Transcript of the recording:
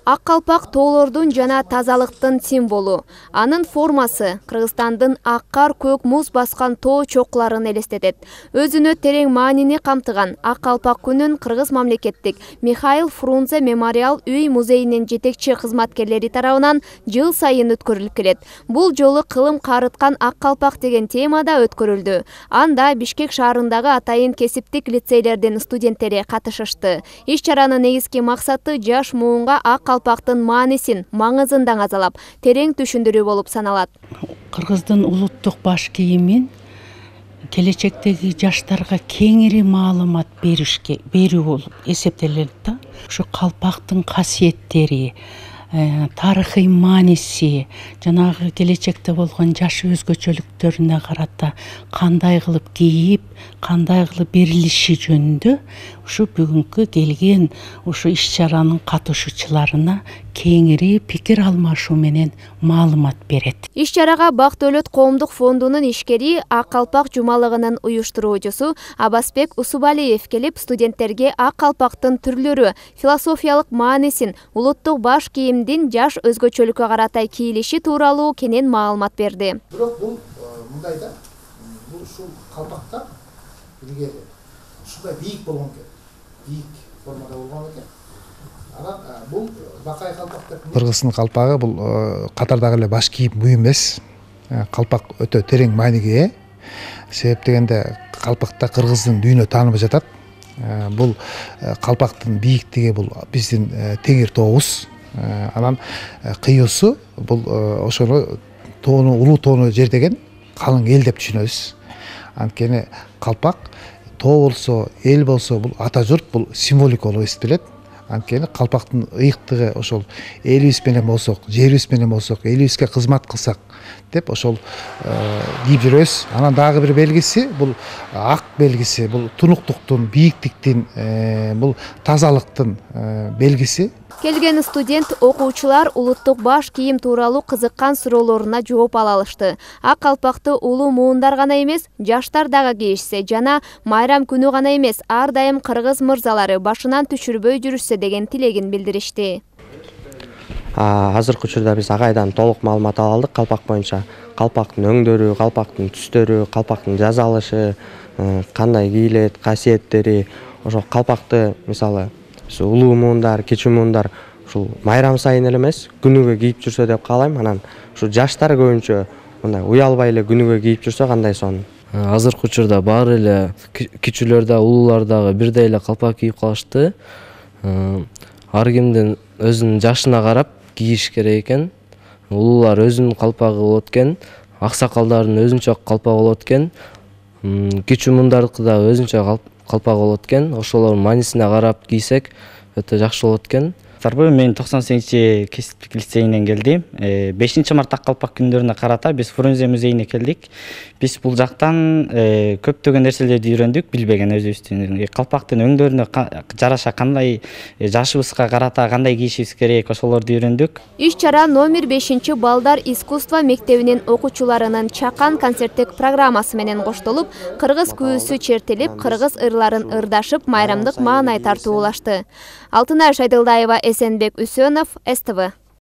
Ак калпак тоолордун жана тазалыктын символу. Анын формасы Кыргызстандын аккар көк муз баскан тоо чокуларын элестетет. Өзүнө терең маанини камтыган ак калпак күнүн Кыргыз мамлекеттик Михаил Фрунзе мемориал үй музейинин жетекчи кызматкерлери тарабынан жыл сайын өткөрүлүп келет. Бул жолу кылым карыткан ак калпак деген темада өткөрүлдү. Анда Бишкек шаарындагы атайын кесиптик лицейлердин студенттери катышышты. Иш чаранын негизги максаты жаш муунга ак калпактын маанисин, маңызын даңазалап, терең түшүндүрүү болуп саналат. Кыргыздын улуттук баш кийимин келечектеги жаштарга кеңири маалымат берүү болуп эсептелет да. Ушу калпактын касиеттери, тарыхый мааниси, жанагы келечекте болгон жаш өзгөчөлүктөрүнө карата кандай кылып кийип, кандай кылып берилиши жөнүндө ушу бүгүнкү келген ушу иш чаранын катышуучуларына кеңири пикир алмашуу менен маалымат берет. Иш чарага Бак Дөөлөт коомдук фондунун ишкери ак калпак жумалыгынын уюштуруучусу Абасбек Усубалиев келип, студенттерге ак калпактын түрлөрү, философиялык маанисин, улуттук баш кийимдин жаш өзгөчөлүккө карата кийилиши тууралуу кенен маалымат берди. Бирок бул мындай да, бул ушул калпактар илгери ушундай бийик болгон экен. Бийик формада болгон экен. Анан бул бакай калпак деп. Кыргыздын калпагы бул катардагы эле баш кийим буюм эмес. Калпак өтө терең мааниге ээ. Себеп дегенде калпакта кыргыздын дүйнө таанымы жатат. Бул калпактын бийиктиги бул биздин теңир тообуз. Анан кыюусу бул ошону тоону, улуу тоону жердеген калың эл деп түшүнөбүз. Анткени калпак тоо болсо, эл болсо бул ата журт, бул символика болуп эсептелет. Анткени калпактын ыйыктыгы ошол элибиз менен болсок, жерибиз менен болсок, элибизге кызмат кылсак деп ошол кийип жүрөбүз. Анан дагы бир белгиси бул ак белгиси, бул тунуктуктун, бийиктиктин, бул тазалыктын белгиси. Келген студент окуучулар улуттук баш кийим тууралуу кызыккан суроолоруна жооп ала алышты. Ак калпакты улуу муундар гана эмес, жаштар дагы кийишсе жана майрам күнү гана эмес, ар дайым кыргыз мырзалары башынан түшүрбөй жүрүшсө деген тилегин билдиришти. Азыркы учурда биз агайдан толук маалымат ала алдык калпак боюнча. Калпактын өңдөрү, калпактын түстөрү, калпактын жасалышы, кандай кийилет, касиеттери, ошол калпакты мисалы улуу муундар, кичүү муундар ушул майрам сайын эле эмес, күнүгө кийип жүрсө деп каалайм. Анан ушу жаштар көбүнчө мындай уялбай эле күнүгө кийип жүрсө кандай сонун. Азыркы учурда баары эле кичүүлөр да, улуулар дагы бирдей эле калпак кийип калышты. Ар кимдин өзүнүн жашына карап кийиш керек экен. Улуулар өзүнүн калпагы болот экен, аксакалдардын өзүнчө калпагы болот экен, кичүү мундардыкы да өзүнчө калпак болот экен. Ошолордун маанисине карап кийсек өтө жакшы болот экен. Мен 98-чи кесиптик лицейинен келдим. 5-март ак калпак күндөрүнө карата биз Фрунзе музейине келдик. Биз бул жактан көптөгөн нерселерди үйрөндүк, билбеген өзүбүздүн. Калпактын өңдөрүнө жараша кандай, жашыбызга карата кандай кийишибиз керек, ошолорду үйрөндүк. Иш чара номер 5 балдар искусство мектебинин окуучуларынын чакан концерттик программасы менен коштолуп, кыргыз күүсү чертилип, кыргыз ырларын ырдашып, майрамдык маанай тартуулашты. Алтынай Шайдылдаева, Эсенбек Үсөнов, СТВ.